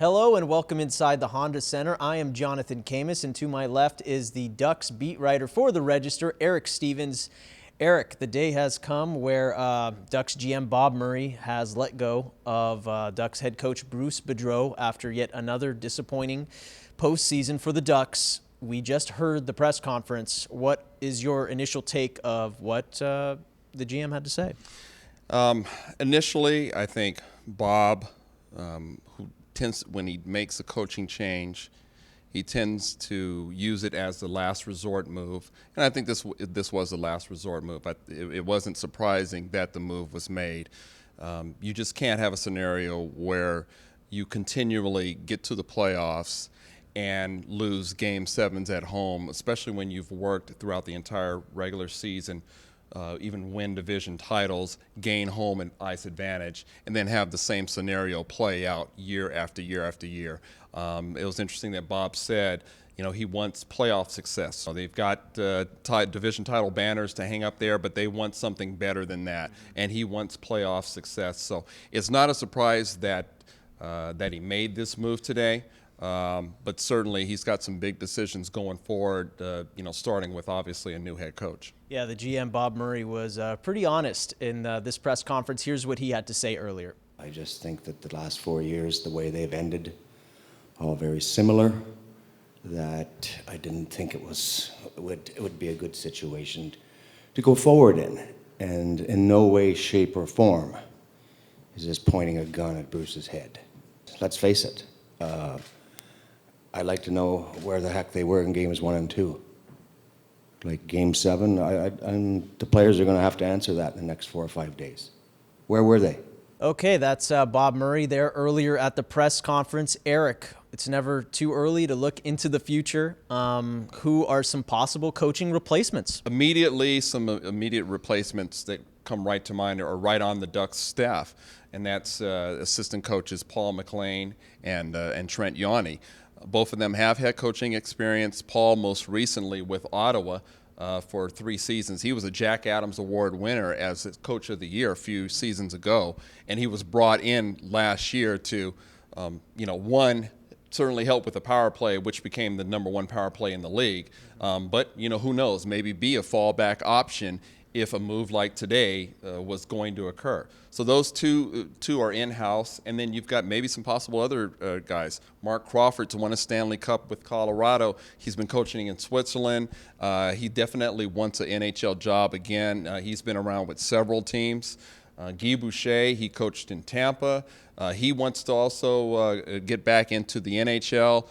Hello and welcome inside the Honda Center. I am Jonathan Khamis, and to my left is the Ducks beat writer for the Register, Eric Stevens. Eric, the day has come where Ducks GM Bob Murray has let go of Ducks head coach Bruce Boudreau after yet another disappointing postseason for the Ducks. We just heard the press conference. What is your initial take of what the GM had to say? Initially, I think Bob, who tends, when he makes a coaching change, he tends to use it as the last resort move, and I think this was the last resort move. It wasn't surprising that the move was made. You just can't have a scenario where you continually get to the playoffs and lose Game 7s at home, especially when you've worked throughout the entire regular season, even win division titles, gain home and ice advantage, and then have the same scenario play out year after year after year. It was interesting that Bob said, you know, he wants playoff success. So they've got division title banners to hang up there, but they want something better than that, and he wants playoff success. So it's not a surprise that that he made this move today. But certainly he's got some big decisions going forward, you know, starting with obviously a new head coach. Yeah, the GM Bob Murray was pretty honest in this press conference. Here's what he had to say earlier. I just think that the last 4 years, the way they've ended, all very similar, that I didn't think it would be a good situation to go forward in. And in no way, shape, or form is this pointing a gun at Bruce's head. Let's face it. I'd like to know where the heck they were in games 1 and 2. Like Game 7, and the players are going to have to answer that in the next 4 or 5 days. Where were they? Okay, that's Bob Murray there earlier at the press conference. Eric, it's never too early to look into the future. Who are some possible coaching replacements? Immediately, some immediate replacements that come right to mind are right on the Ducks staff, and that's assistant coaches Paul McLean and Trent Yawney. Both of them have head coaching experience. Paul most recently with Ottawa for 3 seasons. He was a Jack Adams Award winner as Coach of the Year a few seasons ago, and he was brought in last year to, you know, one, certainly help with the power play, which became the =1 power play in the league. But, you know, who knows, maybe be a fallback option if a move like today was going to occur. So those two are in-house, and then you've got maybe some possible other guys. Mark Crawford's won a Stanley Cup with Colorado. He's been coaching in Switzerland. He definitely wants an NHL job again. He's been around with several teams. Guy Boucher, he coached in Tampa. He wants to also get back into the NHL.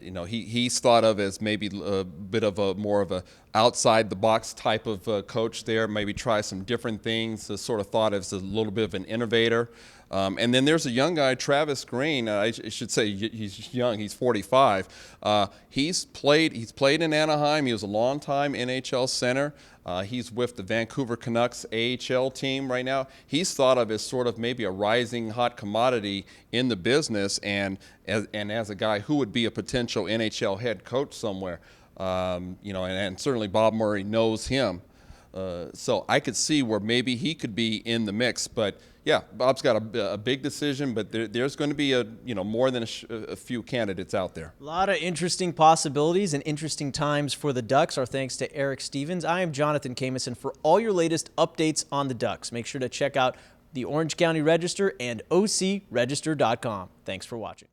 You know, he's thought of as maybe a bit of a more of a outside the box type of coach there, maybe try some different things, sort of thought as a little bit of an innovator. And then there's a young guy, Travis Green. I should say he's young. He's 45. He's played in Anaheim. He was a long-time NHL center. He's with the Vancouver Canucks AHL team right now. He's thought of as sort of maybe a rising hot commodity in the business, and as a guy who would be a potential NHL head coach somewhere. You know, and certainly Bob Murray knows him. So I could see where maybe he could be in the mix. But yeah, Bob's got a big decision, but there's going to be more than a few candidates out there. A lot of interesting possibilities and interesting times for the Ducks. Our thanks to Eric Stevens. I am Jonathan Khamis, and for all your latest updates on the Ducks, make sure to check out the Orange County Register and OCRegister.com. Thanks for watching.